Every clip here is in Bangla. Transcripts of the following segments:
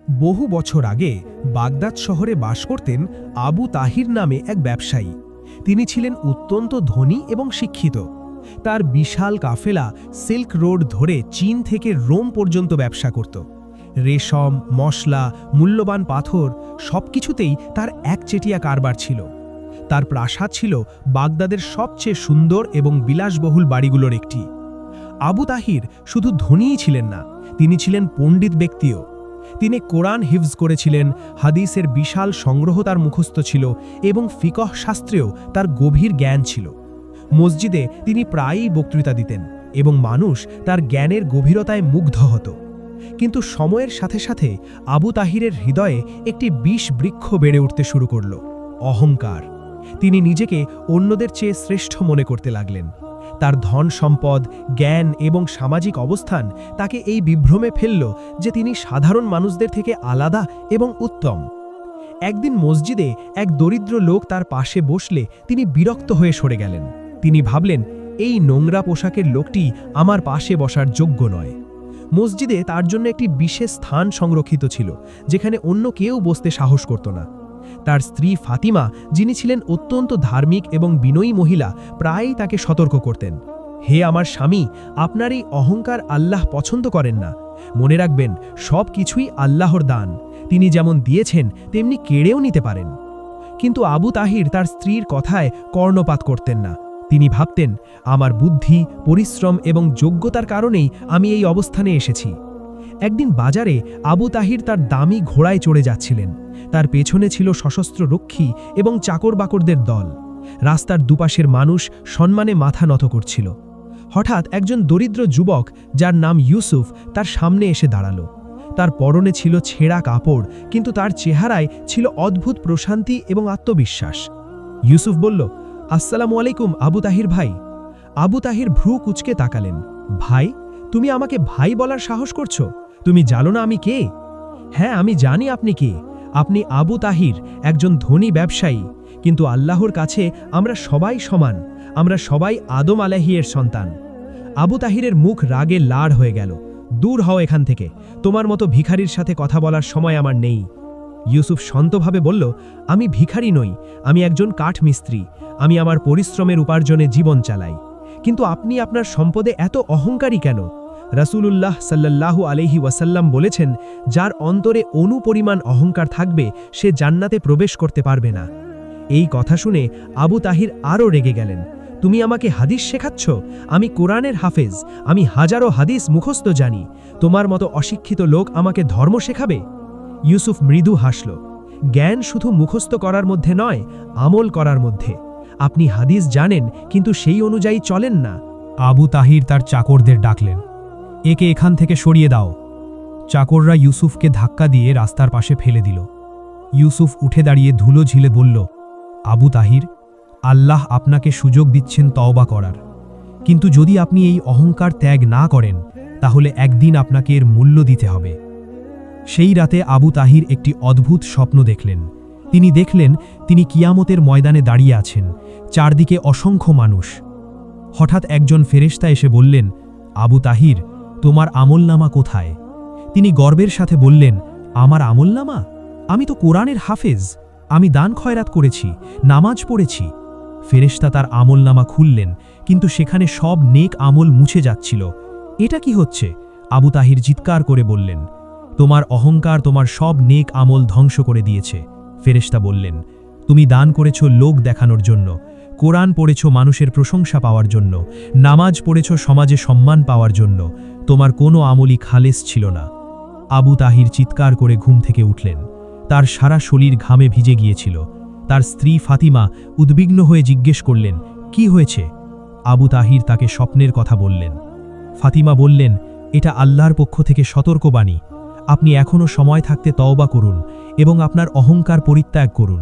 বহু বছর আগে বাগদাদ শহরে বাস করতেন আবু তাহির নামে এক ব্যবসায়ী। তিনি ছিলেন অত্যন্ত ধনী এবং শিক্ষিত। তার বিশাল কাফেলা সিল্ক রোড ধরে চীন থেকে রোম পর্যন্ত ব্যবসা করত। রেশম, মশলা, মূল্যবান পাথর সবকিছুতেই তার একচেটিয়া কারবার ছিল। তার প্রাসাদ ছিল বাগদাদের সবচেয়ে সুন্দর এবং বিলাসবহুল বাড়িগুলোর একটি। আবু তাহির শুধু ধনীই ছিলেন না, তিনি ছিলেন পণ্ডিত ব্যক্তিও। তিনি কোরআন হিফজ করেছিলেন, হাদিসের বিশাল সংগ্রহ তার মুখস্থ ছিল এবং ফিকহ শাস্ত্রেও তার গভীর জ্ঞান ছিল। মসজিদে তিনি প্রায়ই বক্তৃতা দিতেন এবং মানুষ তার জ্ঞানের গভীরতায় মুগ্ধ হতো। কিন্তু সময়ের সাথে সাথে আবু তাহিরের হৃদয়ে একটি বিষ বৃক্ষ বেড়ে উঠতে শুরু করল, অহংকার। তিনি নিজেকে অন্যদের চেয়ে শ্রেষ্ঠ মনে করতে লাগলেন। তার ধন সম্পদ, জ্ঞান এবং সামাজিক অবস্থান তাকে এই বিভ্রমে ফেলল যে তিনি সাধারণ মানুষদের থেকে আলাদা এবং উত্তম। একদিন মসজিদে এক দরিদ্র লোক তার পাশে বসলে তিনি বিরক্ত হয়ে সরে গেলেন। তিনি ভাবলেন, এই নোংরা পোশাকের লোকটি আমার পাশে বসার যোগ্য নয়। মসজিদে তার জন্য একটি বিশেষ স্থান সংরক্ষিত ছিল, যেখানে অন্য কেউ বসতে সাহস করত না। তার স্ত্রী ফাতিমা, যিনি ছিলেন অত্যন্ত ধার্মিক এবং বিনয়ী মহিলা, প্রায়ই তাকে সতর্ক করতেন, হে আমার স্বামী, আপনার এই অহংকার আল্লাহ পছন্দ করেন না। মনে রাখবেন, সব কিছুই আল্লাহর দান। তিনি যেমন দিয়েছেন তেমনি কেড়েও নিতে পারেন। কিন্তু আবু তাহির তার স্ত্রীর কথায় কর্ণপাত করতেন না। তিনি ভাবতেন, আমার বুদ্ধি, পরিশ্রম এবং যোগ্যতার কারণেই আমি এই অবস্থানে এসেছি। একদিন বাজারে আবু তাহির তার দামি ঘোড়ায় চড়ে যাচ্ছিলেন। তার পেছনে ছিল সশস্ত্র রক্ষী এবং চাকর-বাকরদের দল। রাস্তার দুপাশের মানুষ সম্মানে মাথা নত করছিল। হঠাৎ একজন দরিদ্র যুবক, যার নাম ইউসুফ, তার সামনে এসে দাঁড়ালো। তার পরনে ছিল ছেঁড়া কাপড়, কিন্তু তার চেহারায় ছিল অদ্ভুত প্রশান্তি এবং আত্মবিশ্বাস। ইউসুফ বলল, আসসালামু আলাইকুম আবু তাহির ভাই। আবু তাহির ভ্রু কুঁচকে তাকালেন। ভাই? তুমি আমাকে ভাই বলার সাহস করছো? তুমি জানো না আমি কে? হ্যাঁ, আমি জানি আপনি কে। আপনি আবু তাহির, একজন ধনী ব্যবসায়ী। কিন্তু আল্লাহর কাছে আমরা সবাই সমান। আমরা সবাই আদম আলাইহির সন্তান। আবু তাহিরের মুখ রাগে লাল হয়ে গেল। দূর হও এখান থেকে, তোমার মতো ভিখারির সাথে কথা বলার সময় আমার নেই। ইউসুফ শান্তভাবে বলল, আমি ভিখারি নই, আমি একজন কাঠমিস্ত্রি। আমি আমার পরিশ্রমের উপার্জনে জীবন চালাই। কিন্তু আপনি আপনার সম্পদে এত অহংকারী কেন? রাসূলুল্লাহ সাল্লাল্লাহু আলাইহি ওয়াসাল্লাম বলেছেন, যার অন্তরে অনুপরিমাণ অহংকার থাকবে সে জান্নাতে প্রবেশ করতে পারবে না। এই কথা শুনে আবু তাহির আরও রেগে গেলেন। তুমি আমাকে হাদিস শেখাচ্ছ? আমি কোরআনের হাফেজ, আমি হাজারো হাদিস মুখস্থ জানি। তোমার মতো অশিক্ষিত লোক আমাকে ধর্ম শেখাবে? ইউসুফ মৃদু হাসল। জ্ঞান শুধু মুখস্থ করার মধ্যে নয়, আমল করার মধ্যে। আপনি হাদিস জানেন কিন্তু সেই অনুযায়ী চলেন না। আবু তাহির তার চাকরদের ডাকলেন, একে এখান থেকে সরিয়ে দাও। চাকররা ইউসুফকে ধাক্কা দিয়ে রাস্তার পাশে ফেলে দিল। ইউসুফ উঠে দাঁড়িয়ে ধুলো ঝিলে বলল, আবু তাহির, আল্লাহ আপনাকে সুযোগ দিচ্ছেন তওবা করার, কিন্তু যদি আপনি এই অহংকার ত্যাগ না করেন তাহলে একদিন আপনাকে এর মূল্য দিতে হবে। সেই রাতে আবু তাহির একটি অদ্ভুত স্বপ্ন দেখলেন। তিনি দেখলেন তিনি কিয়ামতের ময়দানে দাঁড়িয়ে আছেন, চারদিকে অসংখ্য মানুষ। হঠাৎ একজন ফেরেশতা এসে বললেন, আবু তাহির, তোমার আমলনামা কোথায়? তিনি গর্বের সাথে বললেন, আমার আমলনামা? আমি তো কোরআনের হাফেজ, আমি দান খয়রাত করেছি, নামাজ পড়েছি। ফেরেশতা তার আমলনামা খুললেন, কিন্তু সেখানে সব নেক আমল মুছে যাচ্ছিল। এটা কি হচ্ছে? আবু তাহির চিৎকার করে বললেন, তোমার অহংকার তোমার সব নেক আমল ধ্বংস করে দিয়েছে। ফেরেশতা বললেন, তুমি দান করেছ লোক দেখানোর জন্য, কোরআন পড়েছ মানুষের প্রশংসা পাওয়ার জন্য, নামাজ পড়েছ সমাজে সম্মান পাওয়ার জন্য, তোমার কোনো আমলই খালেস ছিল না। আবু তাহির চিৎকার করে ঘুম থেকে উঠলেন। তার সারা শরীর ঘামে ভিজে গিয়েছিল। তার স্ত্রী ফাতিমা উদ্বিগ্ন হয়ে জিজ্ঞেস করলেন, কি হয়েছে? আবু তাহির তাকে স্বপ্নের কথা বললেন। ফাতিমা বললেন, এটা আল্লাহর পক্ষ থেকে সতর্কবাণী। আপনি এখনও সময় থাকতে তওবা করুন এবং আপনার অহংকার পরিত্যাগ করুন।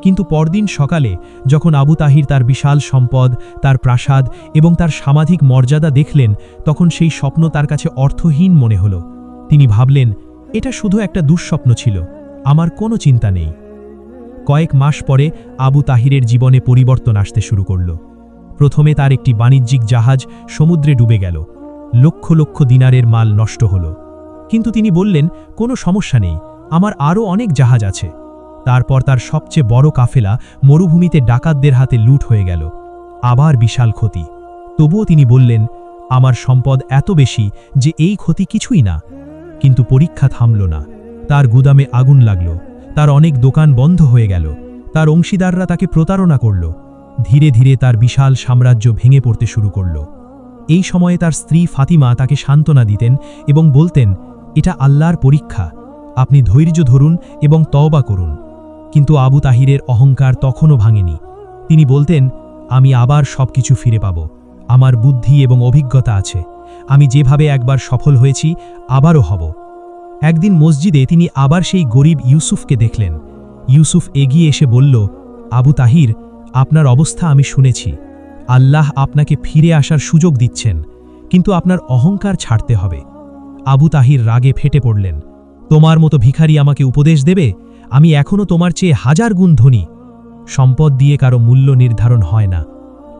কিন্তু পরদিন সকালে যখন আবু তাহির তার বিশাল সম্পদ, তার প্রাসাদ এবং তার সামাজিক মর্যাদা দেখলেন, তখন সেই স্বপ্ন তার কাছে অর্থহীন মনে হল। তিনি ভাবলেন, এটা শুধু একটা দুঃস্বপ্ন ছিল, আমার কোনো চিন্তা নেই। কয়েক মাস পরে আবু তাহিরের জীবনে পরিবর্তন আসতে শুরু করল। প্রথমে তার একটি বাণিজ্যিক জাহাজ সমুদ্রে ডুবে গেল। লক্ষ লক্ষ দিনারের মাল নষ্ট হল। কিন্তু তিনি বললেন, কোনো সমস্যা নেই, আমার আরও অনেক জাহাজ আছে। তারপর তার সবচেয়ে বড় কাফেলা মরুভূমিতে ডাকাতদের হাতে লুট হয়ে গেল। আবার বিশাল ক্ষতি। তবুও তিনি বললেন, আমার সম্পদ এত বেশি যে এই ক্ষতি কিছুই না। কিন্তু পরীক্ষা থামল না। তার গুদামে আগুন লাগল, তার অনেক দোকান বন্ধ হয়ে গেল, তার অংশীদাররা তাকে প্রতারণা করল। ধীরে ধীরে তার বিশাল সাম্রাজ্য ভেঙে পড়তে শুরু করল। এই সময়ে তার স্ত্রী ফাতিমা তাকে সান্ত্বনা দিতেন এবং বলতেন, এটা আল্লাহর পরীক্ষা, আপনি ধৈর্য ধরুন এবং তওবা করুন। কিন্তু আবু তাহিরের অহংকার তখনও ভাঙেনি। তিনি বলতেন, আমি আবার সবকিছু ফিরে পাব, আমার বুদ্ধি এবং অভিজ্ঞতা আছে, আমি যেভাবে একবার সফল হয়েছি আবারও হব। একদিন মসজিদে তিনি আবার সেই গরিব ইউসুফকে দেখলেন। ইউসুফ এগিয়ে এসে বলল, আবু তাহির, আপনার অবস্থা আমি শুনেছি। আল্লাহ আপনাকে ফিরে আসার সুযোগ দিচ্ছেন, কিন্তু আপনার অহংকার ছাড়তে হবে। আবু তাহির রাগে ফেটে পড়লেন, তোমার মতো ভিখারি আমাকে উপদেশ দেবে? আমি এখনও তোমার চেয়ে 1000 গুণ ধনী। সম্পদ দিয়ে কারো মূল্য নির্ধারণ হয় না।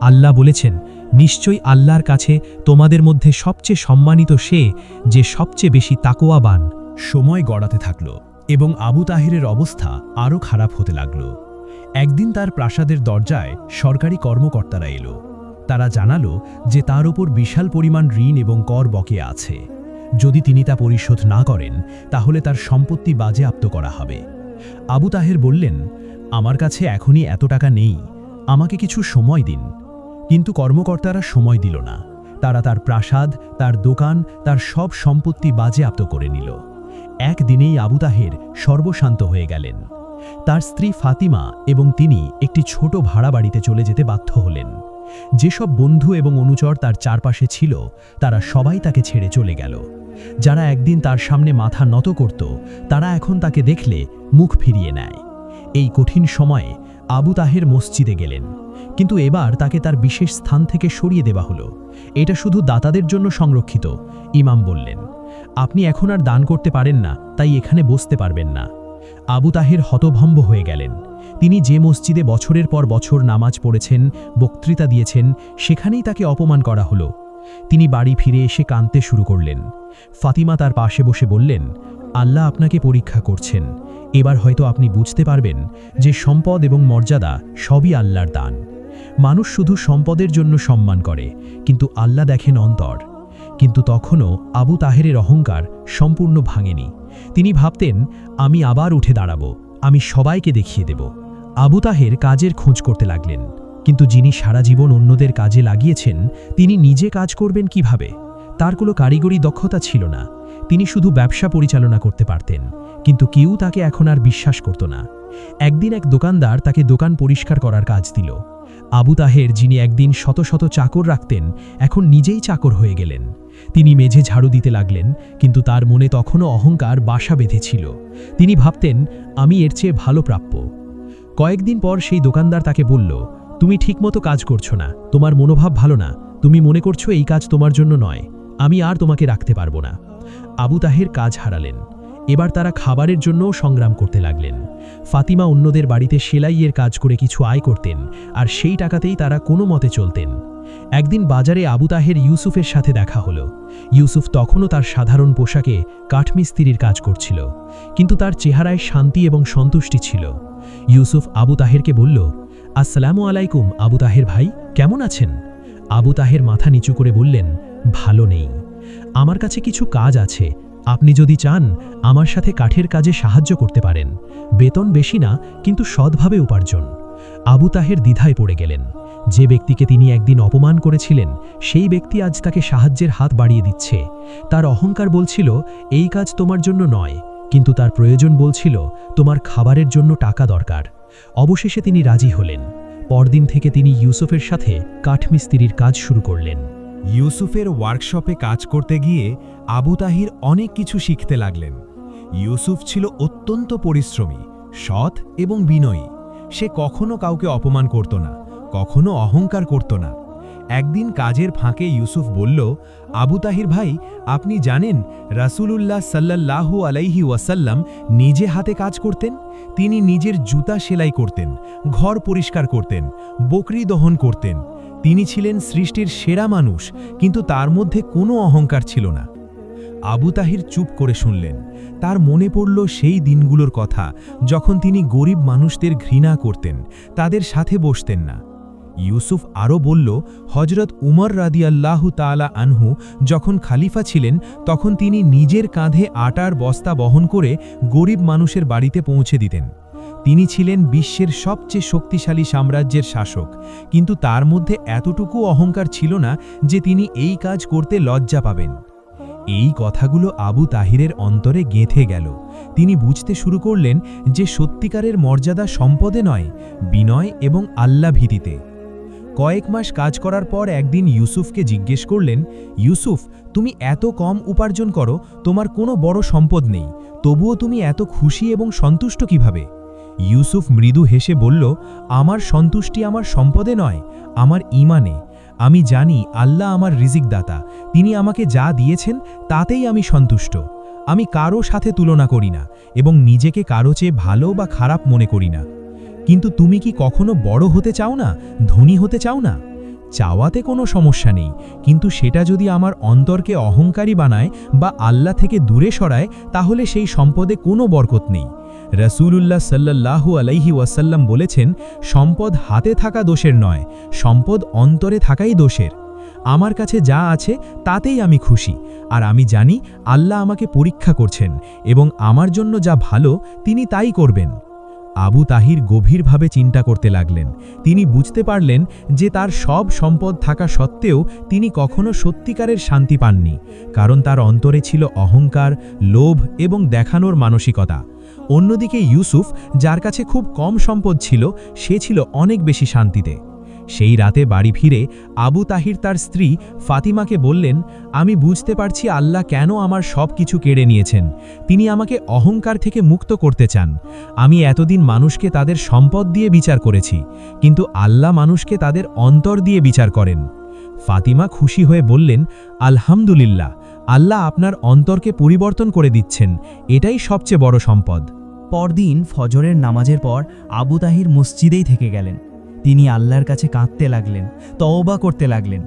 আল্লাহ বলেছেন, নিশ্চয়ই আল্লাহর কাছে তোমাদের মধ্যে সবচেয়ে সম্মানিত সে যে সবচেয়ে বেশি তাকওয়াবান। সময় গড়াতে থাকল এবং আবু তাহিরের অবস্থা আরও খারাপ হতে লাগল। একদিন তার প্রাসাদের দরজায় সরকারি কর্মকর্তারা এলো। তারা জানালো যে তার ওপর বিশাল পরিমাণ ঋণ এবং কর বকেয়া আছে। যদি তিনি তা পরিশোধ না করেন তাহলে তার সম্পত্তি বাজেয়াপ্ত করা হবে। আবু তাহের বললেন, আমার কাছে এখনই এত টাকা নেই, আমাকে কিছু সময় দিন। কিন্তু কর্মকর্তারা সময় দিল না। তারা তার প্রাসাদ, তার দোকান, তার সব সম্পত্তি বাজেয়াপ্ত করে নিল। একদিনেই আবু তাহের সর্বশান্ত হয়ে গেলেন। তার স্ত্রী ফাতিমা এবং তিনি একটি ছোট ভাড়া বাড়িতে চলে যেতে বাধ্য হলেন। যেসব বন্ধু এবং অনুচর তার চারপাশে ছিল তারা সবাই তাকে ছেড়ে চলে গেল। যারা একদিন তার সামনে মাথা নত করত তারা এখন তাকে দেখলে মুখ ফিরিয়ে নেয়। এই কঠিন সময়ে আবু তাহের মসজিদে গেলেন, কিন্তু এবার তাকে তার বিশেষ স্থান থেকে সরিয়ে দেওয়া হলো। এটা শুধু দাতাদের জন্য সংরক্ষিত। ইমাম বললেন, আপনি এখন আর দান করতে পারেন না, তাই এখানে বসতে পারবেন না। আবু তাহের হতভম্ব হয়ে গেলেন। তিনি যে মসজিদে বছরের পর বছর নামাজ পড়েছেন, বক্তৃতা দিয়েছেন, সেখানেই তাকে অপমান করা হলো। তিনি বাড়ি ফিরে এসে কাঁদতে শুরু করলেন। ফাতিমা তার পাশে বসে বললেন, আল্লাহ আপনাকে পরীক্ষা করছেন। এবার হয়তো আপনি বুঝতে পারবেন যে সম্পদ এবং মর্যাদা সবই আল্লাহর দান। মানুষ শুধু সম্পদের জন্য সম্মান করে, কিন্তু আল্লাহ দেখেন অন্তর। কিন্তু তখনও আবু তাহেরের অহংকার সম্পূর্ণ ভাঙেনি। তিনি ভাবতেন, আমি আবার উঠে দাঁড়াবো, আমি সবাইকে দেখিয়ে দেব। আবু তাহের কাজের খোঁজ করতে লাগলেন, কিন্তু যিনি সারা জীবন অন্যদের কাজে লাগিয়েছেন তিনি নিজে কাজ করবেন কিভাবে? তার কোনো কারিগরি দক্ষতা ছিল না। তিনি শুধু ব্যবসা পরিচালনা করতে পারতেন, কিন্তু কেউ তাকে এখন আর বিশ্বাস করত না। একদিন এক দোকানদার তাকে দোকান পরিষ্কার করার কাজ দিল। আবু তাহের, যিনি একদিন শত শত চাকর রাখতেন, এখন নিজেই চাকর হয়ে গেলেন। তিনি মেঝে ঝাড়ু দিতে লাগলেন, কিন্তু তার মনে তখনও অহংকার বাসা বেঁধেছিল। তিনি ভাবতেন, আমি এর চেয়ে ভালো প্রাপ্য। কয়েকদিন পর সেই দোকানদার তাকে বলল, তুমি ঠিকমতো কাজ করছো না, তোমার মনোভাব ভালো না, তুমি মনে করছো এই কাজ তোমার জন্য নয়, আমি আর তোমাকে রাখতে পারবো না। আবু তাহের কাজ হারালেন। এবার তারা খাবারের জন্যও সংগ্রাম করতে লাগলেন। ফাতিমা অন্যদের বাড়িতে সেলাইয়ের কাজ করে কিছু আয় করতেন, আর সেই টাকাতেই তারা কোনো মতে চলতেন। একদিন বাজারে আবু তাহের ইউসুফের সাথে দেখা হলো। ইউসুফ তখনও তার সাধারণ পোশাকে কাঠমিস্ত্রির কাজ করছিল, কিন্তু তার চেহারায় শান্তি এবং সন্তুষ্টি ছিল। ইউসুফ আবু তাহেরকে বলল, আসসালামু আলাইকুম আবু তাহের ভাই, কেমন আছেন? আবু তাহের মাথা নিচু করে বললেন, ভালো নেই। আমার কাছে কিছু কাজ আছে, আপনি যদি চান আমার সাথে কাঠের কাজে সাহায্য করতে পারেন। বেতন বেশি না, কিন্তু সৎভাবে উপার্জন। আবু তাহের দ্বিধায় পড়ে গেলেন। যে ব্যক্তিকে তিনি একদিন অপমান করেছিলেন সেই ব্যক্তি আজ তাকে সাহায্যের হাত বাড়িয়ে দিচ্ছে। তার অহংকার বলছিল, এই কাজ তোমার জন্য নয়, কিন্তু তার প্রয়োজন বলছিল, তোমার খাবারের জন্য টাকা দরকার। অবশেষে তিনি রাজি হলেন। পরদিন থেকে তিনি ইউসুফের সাথে কাঠমিস্ত্রির কাজ শুরু করলেন। ইউসুফের ওয়ার্কশপে কাজ করতে গিয়ে আবু তাহির অনেক কিছু শিখতে লাগলেন। ইউসুফ ছিল অত্যন্ত পরিশ্রমী, সৎ এবং বিনয়ী। সে কখনো কাউকে অপমান করত না, কখনো অহংকার করত না। একদিন কাজের ফাঁকে ইউসুফ বলল, আবু তাহির ভাই, আপনি জানেন রাসূলুল্লাহ সাল্লাল্লাহু আলাইহি ওয়াসাল্লাম নিজে হাতে কাজ করতেন। তিনি নিজের জুতা সেলাই করতেন, ঘর পরিষ্কার করতেন, বকরি দহন করতেন। তিনি ছিলেন সৃষ্টির সেরা মানুষ, কিন্তু তার মধ্যে কোনো অহংকার ছিল না। আবু তাহির চুপ করে শুনলেন। তার মনে পড়ল সেই দিনগুলোর কথা যখন তিনি গরিব মানুষদের ঘৃণা করতেন, তাদের সাথে বসতেন না। ইউসুফ আরও বলল, হজরত উমর রাদিয়াল্লাহু তাআলা আনহু যখন খালিফা ছিলেন তখন তিনি নিজের কাঁধে আটার বস্তা বহন করে গরিব মানুষের বাড়িতে পৌঁছে দিতেন। তিনি ছিলেন বিশ্বের সবচেয়ে শক্তিশালী সাম্রাজ্যের শাসক, কিন্তু তার মধ্যে এতটুকু অহংকার ছিল না যে তিনি এই কাজ করতে লজ্জা পাবেন। এই কথাগুলো আবু তাহিরের অন্তরে গেঁথে গেল। তিনি বুঝতে শুরু করলেন যে সত্যিকারের মর্যাদা সম্পদে নয়, বিনয় এবং আল্লাহ ভীতিতে। কয়েক মাস কাজ করার পর একদিন ইউসুফকে জিজ্ঞেস করলেন, ইউসুফ, তুমি এত কম উপার্জন করো, তোমার কোনো বড় সম্পদ নেই, তবুও তুমি এত খুশি এবং সন্তুষ্ট কিভাবে? ইউসুফ মৃদু হেসে বলল, আমার সন্তুষ্টি আমার সম্পদে নয়, আমার ঈমানে। আমি জানি আল্লাহ আমার রিজিক দাতা, তিনি আমাকে যা দিয়েছেন তাতেই আমি সন্তুষ্ট। আমি কারো সাথে তুলনা করি না এবং নিজেকে কারো চেয়ে ভালো বা খারাপ মনে করি না। কিন্তু তুমি কি কখনো বড় হতে চাও না, ধনী হতে চাও না? চাওয়াতে কোনো সমস্যা নেই, কিন্তু সেটা যদি আমার অন্তরকে অহংকারী বানায় বা আল্লাহ থেকে দূরে সরায়, তাহলে সেই সম্পদে কোনো বরকত নেই। রাসূলুল্লাহ সাল্লাল্লাহু আলাইহি ওয়াসাল্লাম বলেছেন, সম্পদ হাতে থাকা দোষের নয়, সম্পদ অন্তরে থাকাই দোষের। আমার কাছে যা আছে তাতেই আমি খুশি, আর আমি জানি আল্লাহ আমাকে পরীক্ষা করছেন এবং আমার জন্য যা ভালো তিনি তাই করবেন। আবু তাহির গভীরভাবে চিন্তা করতে লাগলেন। তিনি বুঝতে পারলেন যে তার সব সম্পদ থাকা সত্ত্বেও তিনি কখনো সত্যিকারের শান্তি পাননি, কারণ তার অন্তরে ছিল অহংকার, লোভ এবং দেখানোর মানসিকতা। অন্যদিকে ইউসুফ, যার কাছে খুব কম সম্পদ ছিল, সে ছিল অনেক বেশি শান্তিতে। সেই রাতে বাড়ি ফিরে আবু তাহির তার স্ত্রী ফাতিমাকে বললেন, আমি বুঝতে পারছি আল্লাহ কেন আমার সব কিছু কেড়ে নিয়েছেন। তিনি আমাকে অহংকার থেকে মুক্ত করতে চান। আমি এতদিন মানুষকে তাদের সম্পদ দিয়ে বিচার করেছি, কিন্তু আল্লাহ মানুষকে তাদের অন্তর দিয়ে বিচার করেন। ফাতিমা খুশি হয়ে বললেন, আলহামদুলিল্লাহ, আল্লাহ আপনার অন্তরকে পরিবর্তন করে দিচ্ছেন, এটাই সবচেয়ে বড় সম্পদ। পরদিন ফজরের নামাজের পর আবু তাহির মসজিদেই থেকে গেলেন। তিনি আল্লাহর কাছে কাঁদতে লাগলেন, তওবা করতে লাগলেন।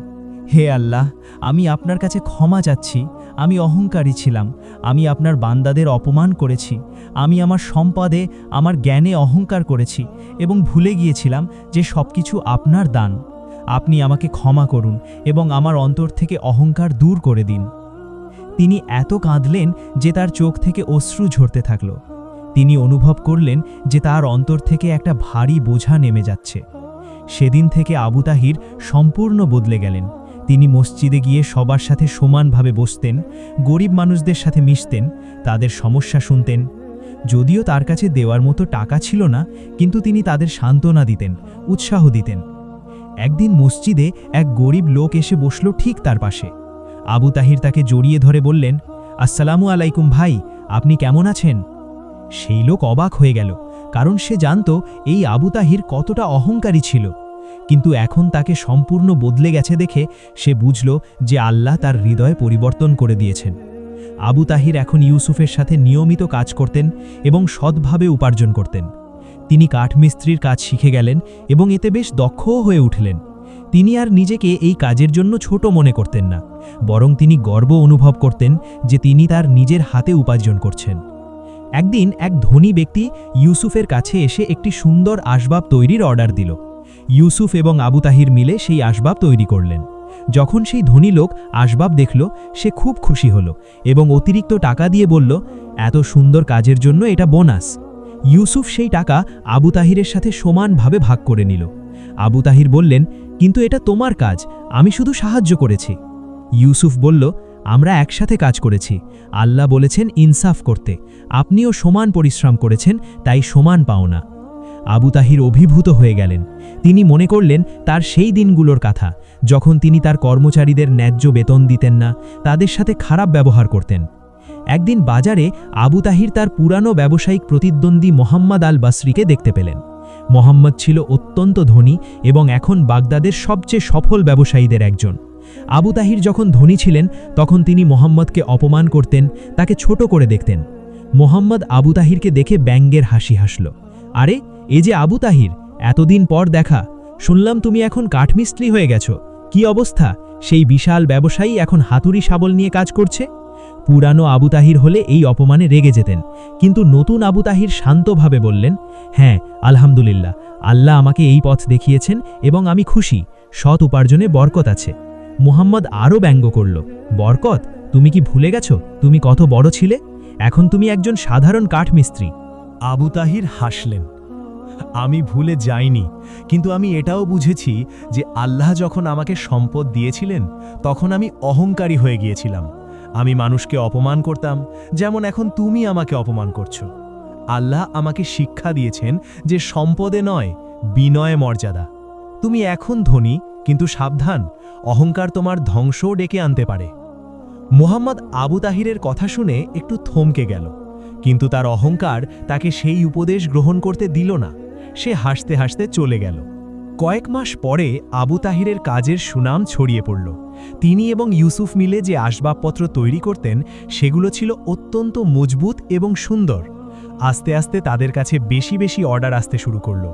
হে আল্লাহ, আমি আপনার কাছে ক্ষমা চাচ্ছি। আমি অহংকারী ছিলাম, আমি আপনার বান্দাদের অপমান করেছি, আমি আমার সম্পদে, আমার জ্ঞানে অহংকার করেছি এবং ভুলে গিয়েছিলাম যে সব কিছু আপনার দান। আপনি আমাকে ক্ষমা করুন এবং আমার অন্তর থেকে অহংকার দূর করে দিন। তিনি এত কাঁদলেন যে তার চোখ থেকে অশ্রু ঝরতে থাকল। তিনি অনুভব করলেন যে তার অন্তর থেকে একটা ভারী বোঝা নেমে যাচ্ছে। সেদিন থেকে আবু তাহির সম্পূর্ণ বদলে গেলেন। তিনি মসজিদে গিয়ে সবার সাথে সমানভাবে বসতেন, গরিব মানুষদের সাথে মিশতেন, তাদের সমস্যা শুনতেন। যদিও তার কাছে দেওয়ার মতো টাকা ছিল না, কিন্তু তিনি তাদের সান্ত্বনা দিতেন, উৎসাহ দিতেন। একদিন মসজিদে এক গরিব লোক এসে বসল ঠিক তার পাশে। আবু তাহির তাকে জড়িয়ে ধরে বললেন, আসসালামু আলাইকুম ভাই, আপনি কেমন আছেন? সেই লোক অবাক হয়ে গেল, কারণ সে জানত এই আবু তাহির কতটা অহংকারী ছিল। কিন্তু এখন তাকে সম্পূর্ণ বদলে গেছে দেখে সে বুঝল যে আল্লাহ তার হৃদয় পরিবর্তন করে দিয়েছেন। আবু তাহির এখন ইউসুফের সাথে নিয়মিত কাজ করতেন এবং সৎভাবে উপার্জন করতেন। তিনি কাঠমিস্ত্রির কাজ শিখে গেলেন এবং এতে বেশ দক্ষও হয়ে উঠলেন। তিনি আর নিজেকে এই কাজের জন্য ছোট মনে করতেন না, বরং তিনি গর্ব অনুভব করতেন যে তিনি তার নিজের হাতে উপার্জন করছেন। একদিন এক ধনী ব্যক্তি ইউসুফের কাছে এসে একটি সুন্দর আসবাব তৈরির অর্ডার দিল। ইউসুফ এবং আবু তাহির মিলে সেই আসবাব তৈরি করলেন। যখন সেই ধনী লোক আসবাব দেখল, সে খুব খুশি হল এবং অতিরিক্ত টাকা দিয়ে বলল, এত সুন্দর কাজের জন্য এটা বোনাস। ইউসুফ সেই টাকা আবু তাহিরের সাথে সমানভাবে ভাগ করে নিল। আবু তাহির বললেন, কিন্তু এটা তোমার কাজ, আমি শুধু সাহায্য করেছি। ইউসুফ বলল, আমরা একসাথে কাজ করেছি, আল্লাহ বলেছেন ইনসাফ করতে, আপনিও সমান পরিশ্রম করেছেন, তাই সমান পাওনা। আবু তাহির অভিভূত হয়ে গেলেন। তিনি মনে করলেন তার সেই দিনগুলোর কথা, যখন তিনি তার কর্মচারীদের ন্যায্য বেতন দিতেন না, তাদের সাথে খারাপ ব্যবহার করতেন। একদিন বাজারে আবু তাহির তার পুরানো ব্যবসায়িক প্রতিদ্বন্দ্বী মোহাম্মদ আল বাসরিকে দেখতে পেলেন। মোহাম্মদ ছিল অত্যন্ত ধনী এবং এখন বাগদাদের সবচেয়ে সফল ব্যবসায়ীদের একজন। আবু তাহির যখন ধনী ছিলেন তখন তিনি মোহাম্মদকে অপমান করতেন, তাকে ছোট করে দেখতেন। মোহাম্মদ আবু তাহিরকে দেখে ব্যঙ্গের হাসি হাসল। আরে, এ যে আবু তাহির, এতদিন পর দেখা, শুনলাম তুমি এখন কাঠমিস্ত্রি হয়ে গেছো, কি অবস্থা? সেই বিশাল ব্যবসায়ী এখন হাতুড়ি শাবল নিয়ে কাজ করছে। পুরানো আবু তাহির হলে এই অপমানে রেগে যেতেন, কিন্তু নতুন আবু তাহির শান্তভাবে বললেন, হ্যাঁ আলহামদুলিল্লাহ, আল্লাহ আমাকে এই পথ দেখিয়েছেন এবং আমি খুশি, সৎ উপার্জনে বরকত আছে। মুহাম্মদ আরও ব্যঙ্গ করল, বরকত? তুমি কি ভুলে গেছো তুমি কত বড় ছিলে? এখন তুমি একজন সাধারণ কাঠমিস্ত্রি। আবু তাহির হাসলেন। আমি ভুলে যাইনি, কিন্তু আমি এটাও বুঝেছি যে আল্লাহ যখন আমাকে সম্পদ দিয়েছিলেন তখন আমি অহংকারী হয়ে গিয়েছিলাম। আমি মানুষকে অপমান করতাম, যেমন এখন তুমি আমাকে অপমান করছো। আল্লাহ আমাকে শিক্ষা দিয়েছেন যে সম্পদে নয়, বিনয়ে মর্যাদা। তুমি এখন ধনী, কিন্তু সাবধান, অহংকার তোমার ধ্বংসও ডেকে আনতে পারে। মুহাম্মদ আবু তাহিরের কথা শুনে একটু থমকে গেল, কিন্তু তার অহংকার তাকে সেই উপদেশ গ্রহণ করতে দিল না। সে হাসতে হাসতে চলে গেল। কয়েক মাস পরে আবু তাহিরের কাজের সুনাম ছড়িয়ে পড়ল। তিনি এবং ইউসুফ মিলে যে আসবাবপত্র তৈরি করতেন সেগুলো ছিল অত্যন্ত মজবুত এবং সুন্দর। আস্তে আস্তে তাদের কাছে বেশি বেশি অর্ডার আসতে শুরু করল।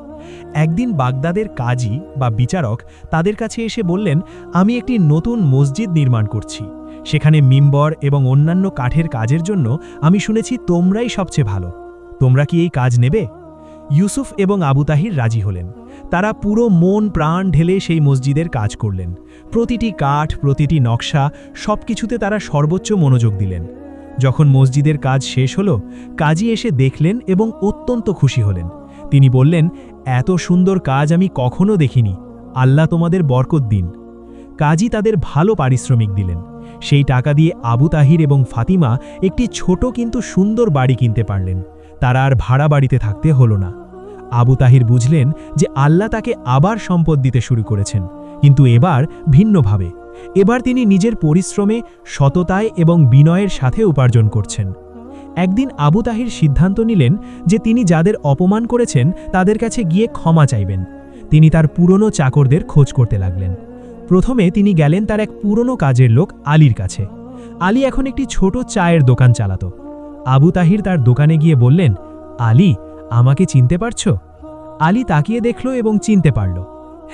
একদিন বাগদাদের কাজী বা বিচারক তাদের কাছে এসে বললেন, আমি একটি নতুন মসজিদ নির্মাণ করছি। সেখানে মিম্বর এবং অন্যান্য কাঠের কাজের জন্য আমি শুনেছি তোমরাই সবচেয়ে ভালো। তোমরা কি এই কাজ নেবে? ইউসুফ এবং আবু তাহির রাজি হলেন। তারা পুরো মন প্রাণ ঢেলে সেই মসজিদের কাজ করলেন। প্রতিটি কাঠ, প্রতিটি নকশা, সবকিছুতে তারা সর্বোচ্চ মনোযোগ দিলেন। যখন মসজিদের কাজ শেষ হলো, কাজী এসে দেখলেন এবং অত্যন্ত খুশি হলেন। তিনি বললেন, এত সুন্দর কাজ আমি কখনো দেখিনি, আল্লাহ তোমাদের বরকত দিন। কাজী তাদের ভালো পারিশ্রমিক দিলেন। সেই টাকা দিয়ে আবু তাহির এবং ফাতিমা একটি ছোট কিন্তু সুন্দর বাড়ি কিনতে পারলেন। তারা আর ভাড়া বাড়িতে থাকতে হলো না। আবু তাহির বুঝলেন যে আল্লাহ তাকে আবার সম্পদ দিতে শুরু করেছেন, কিন্তু এবার ভিন্নভাবে। এবার তিনি নিজের পরিশ্রমে, সততায় এবং বিনয়ের সাথে উপার্জন করছেন। একদিন আবু তাহির সিদ্ধান্ত নিলেন যে তিনি যাদের অপমান করেছেন তাদের কাছে গিয়ে ক্ষমা চাইবেন। তিনি তার পুরনো চাকরদের খোঁজ করতে লাগলেন। প্রথমে তিনি গেলেন তার এক পুরনো কাজের লোক আলীর কাছে। আলী এখন একটি ছোট চায়ের দোকান চালাত। আবু তাহির তার দোকানে গিয়ে বললেন, আলী, আমাকে চিনতে পারছো? আলী তাকিয়ে দেখল এবং চিনতে পারল।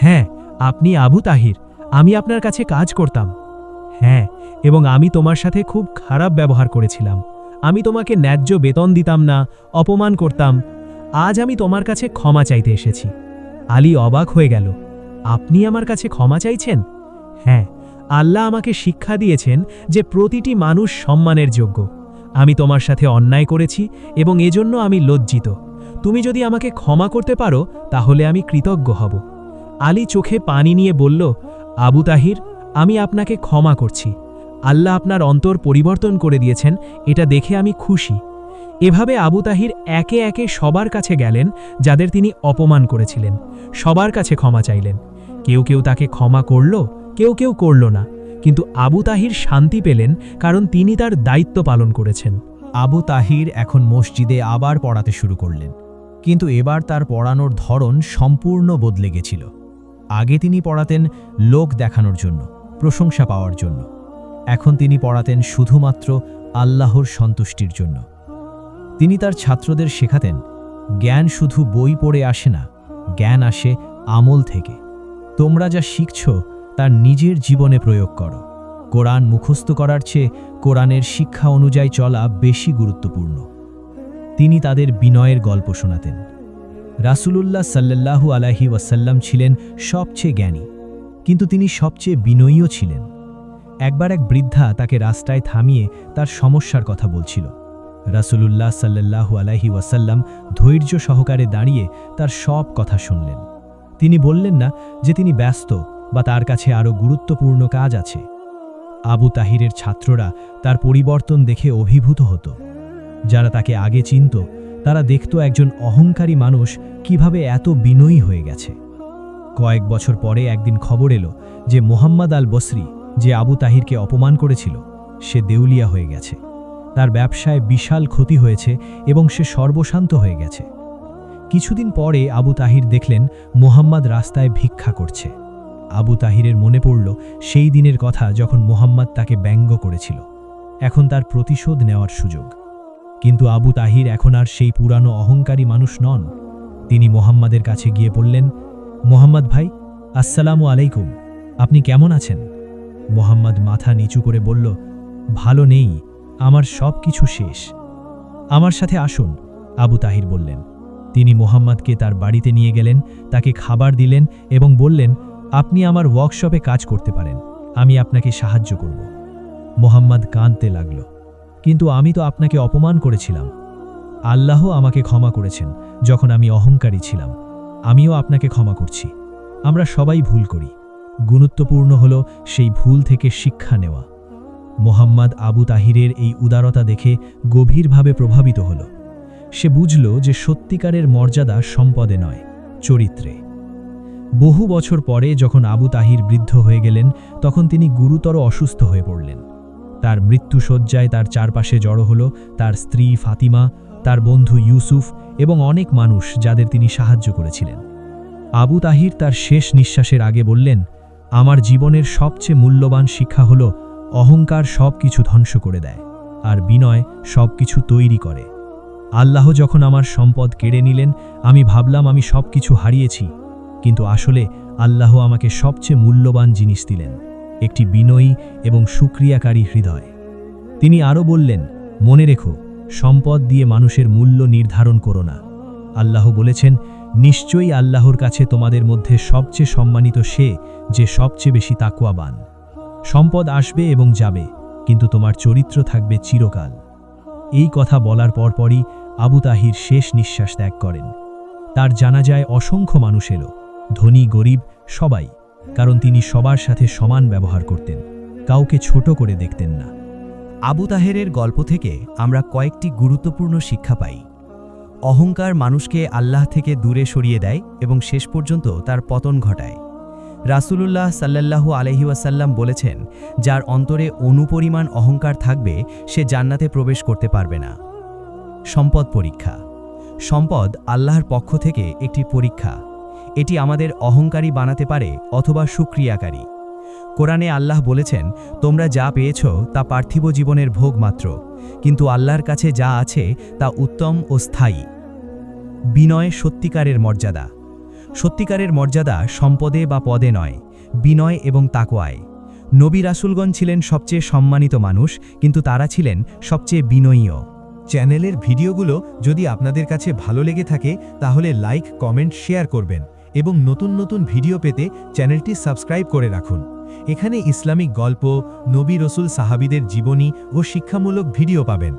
হ্যাঁ, আপনি আবু তাহির, আমি আপনার কাছে কাজ করতাম। হ্যাঁ, এবং আমি তোমার সাথে খুব খারাপ ব্যবহার করেছিলাম। আমি তোমাকে ন্যায্য বেতন দিতাম না, অপমান করতাম। আজ আমি তোমার কাছে ক্ষমা চাইতে এসেছি। আলী অবাক হয়ে গেল। আপনি আমার কাছে ক্ষমা চাইছেন? হ্যাঁ, আল্লাহ আমাকে শিক্ষা দিয়েছেন যে প্রতিটি মানুষ সম্মানের যোগ্য। আমি তোমার সাথে অন্যায় করেছি এবং এজন্য আমি লজ্জিত। তুমি যদি আমাকে ক্ষমা করতে পারো তাহলে আমি কৃতজ্ঞ হব। আলী চোখে পানি নিয়ে বলল, আবু তাহির, আমি আপনাকে ক্ষমা করছি। আল্লাহ আপনার অন্তর পরিবর্তন করে দিয়েছেন, এটা দেখে আমি খুশি। এভাবে আবু তাহির একে একে সবার কাছে গেলেন যাদের তিনি অপমান করেছিলেন। সবার কাছে ক্ষমা চাইলেন। কেউ কেউ তাকে ক্ষমা করল, কেউ কেউ করল না, কিন্তু আবু তাহির শান্তি পেলেন, কারণ তিনি তার দায়িত্ব পালন করেছেন। আবু তাহির এখন মসজিদে আবার পড়াতে শুরু করলেন, কিন্তু এবার তার পড়ানোর ধরন সম্পূর্ণ বদলে গেছিল। আগে তিনি পড়াতেন লোক দেখানোর জন্য, প্রশংসা পাওয়ার জন্য। এখন তিনি পড়াতেন শুধুমাত্র আল্লাহর সন্তুষ্টির জন্য। তিনি তার ছাত্রদের শেখাতেন, জ্ঞান শুধু বই পড়ে আসে না, জ্ঞান আসে আমল থেকে। তোমরা যা শিখছ তার নিজের জীবনে প্রয়োগ করো। কোরআন মুখস্থ করার চেয়ে কোরআনের শিক্ষা অনুযায়ী চলা বেশি গুরুত্বপূর্ণ। তিনি তাদের বিনয়ের গল্প শোনাতেন। রাসূলুল্লাহ সাল্লাল্লাহু আলাইহি ওয়াসাল্লাম ছিলেন সবচেয়ে জ্ঞানী, কিন্তু তিনি সবচেয়ে বিনয়ীও ছিলেন। একবার এক বৃদ্ধা তাকে রাস্তায় থামিয়ে তার সমস্যার কথা বলছিল। রাসূলুল্লাহ সাল্লাল্লাহু আলাইহি ওয়াসাল্লাম ধৈর্য সহকারে দাঁড়িয়ে তার সব কথা শুনলেন। তিনি বললেন না যে তিনি ব্যস্ত বা তার কাছে আরও গুরুত্বপূর্ণ কাজ আছে। আবু তাহিরের ছাত্ররা তার পরিবর্তন দেখে অভিভূত হতো। যারা তাকে আগে চিনত তারা দেখত একজন অহংকারী মানুষ কিভাবে এত বিনয়ী হয়ে গেছে। কয়েক বছর পরে একদিন খবর এলো যে মুহাম্মদ আল বসরি, যে আবু তাহিরকে অপমান করেছিল, সে দেউলিয়া হয়ে গেছে। তার ব্যবসায় বিশাল ক্ষতি হয়েছে এবং সে সর্বশান্ত হয়ে গেছে। কিছুদিন পরে আবু তাহির দেখলেন মুহাম্মদ রাস্তায় ভিক্ষা করছে। আবু তাহিরের মনে পড়ল সেই দিনের কথা যখন মুহাম্মদ তাকে ব্যঙ্গ করেছিল। এখন তার প্রতিশোধ নেওয়ার সুযোগ। কিন্তু আবু তাহির এখন আর সেই পুরানো অহংকারী মানুষ নন। তিনি মুহাম্মাদের কাছে গিয়ে বললেন, মুহাম্মদ ভাই, আসসালামু আলাইকুম, আপনি কেমন আছেন? মুহাম্মদ মাথা নিচু করে বলল, ভালো নেই, আমার সব কিছু শেষ। আমার সাথে আসুন, আবু তাহির বললেন। তিনি মোহাম্মদকে তার বাড়িতে নিয়ে গেলেন, তাকে খাবার দিলেন এবং বললেন, আপনি আমার ওয়ার্কশপে কাজ করতে পারেন, আমি আপনাকে সাহায্য করব। মোহাম্মদ কাঁদতে লাগল, কিন্তু আমি তো আপনাকে অপমান করেছিলাম। আল্লাহ আমাকে ক্ষমা করেছেন যখন আমি অহংকারী ছিলাম। আমিও আপনাকে ক্ষমা করছি। আমরা সবাই ভুল করি, গুরুত্বপূর্ণ হল সেই ভুল থেকে শিক্ষা নেওয়া। মোহাম্মদ আবু তাহিরের এই উদারতা দেখে গভীরভাবে প্রভাবিত হল। সে বুঝল যে সত্যিকারের মর্যাদা সম্পদে নয়, চরিত্রে। বহু বছর পরে যখন আবু তাহির বৃদ্ধ হয়ে গেলেন, তখন তিনি গুরুতর অসুস্থ হয়ে পড়লেন। তার মৃত্যুশয্যায় তার চারপাশে জড়ো হল তার স্ত্রী ফাতিমা, তার বন্ধু ইউসুফ এবং অনেক মানুষ যাদের তিনি সাহায্য করেছিলেন। আবু তাহির তার শেষ নিঃশ্বাসের আগে বললেন, আমার জীবনের সবচেয়ে মূল্যবান শিক্ষা হল অহংকার সব কিছু ধ্বংস করে দেয়, আর বিনয় সব কিছু তৈরি করে। আল্লাহ যখন আমার সম্পদ কেড়ে নিলেন, আমি ভাবলাম আমি সব কিছু হারিয়েছি, কিন্তু আসলে আল্লাহ আমাকে সবচেয়ে মূল্যবান জিনিস দিলেন, একটি বিনয়ী এবং সুক্রিয়াকারী হৃদয়। তিনি আরও বললেন, মনে রেখো, সম্পদ দিয়ে মানুষের মূল্য নির্ধারণ করো না। আল্লাহ বলেছেন, নিশ্চয়ই আল্লাহর কাছে তোমাদের মধ্যে সবচেয়ে সম্মানিত সে যে সবচেয়ে বেশি তাকওয়াবান। সম্পদ আসবে এবং যাবে, কিন্তু তোমার চরিত্র থাকবে চিরকাল। এই কথা বলার পরপরই আবু তাহির শেষ নিঃশ্বাস ত্যাগ করেন। তার জানাজায় অসংখ্য মানুষ এলো, ধনী গরিব সবাই, কারণ তিনি সবার সাথে সমান ব্যবহার করতেন, কাউকে ছোট করে দেখতেন না। আবু তাহেরের গল্প থেকে আমরা কয়েকটি গুরুত্বপূর্ণ শিক্ষা পাই। অহংকার মানুষকে আল্লাহ থেকে দূরে সরিয়ে দেয় এবং শেষ পর্যন্ত তার পতন ঘটায়। রাসূলুল্লাহ সাল্লাল্লাহু আলাইহি ওয়াসাল্লাম বলেছেন, যার অন্তরে অনুপরিমাণ অহংকার থাকবে সে জান্নাতে প্রবেশ করতে পারবে না। সম্পদ পরীক্ষা। সম্পদ আল্লাহর পক্ষ থেকে একটি পরীক্ষা। এটি আমাদের অহংকারী বানাতে পারে অথবা সুক্রিয়াকারী। কোরআনে আল্লাহ বলেছেন, তোমরা যা পেয়েছ তা পার্থিব জীবনের ভোগ মাত্র, কিন্তু আল্লাহর কাছে যা আছে তা উত্তম ও স্থায়ী। বিনয় সত্যিকারের মর্যাদা। সত্যিকারের মর্যাদা সম্পদে বা পদে নয়, বিনয় এবং তাকওয়ায়। নবী রাসূলগণ ছিলেন সবচেয়ে সম্মানিত মানুষ, কিন্তু তারা ছিলেন সবচেয়ে বিনয়ীও। চ্যানেলের ভিডিওগুলো যদি আপনাদের কাছে ভালো লেগে থাকে তাহলে লাইক, কমেন্ট, শেয়ার করবেন এবং নতুন নতুন ভিডিও পেতে চ্যানেলটি সাবস্ক্রাইব করে রাখুন। এখানে ইসলামিক গল্প, নবী রসুল সাহাবীদের জীবনী ও শিক্ষামূলক ভিডিও পাবেন।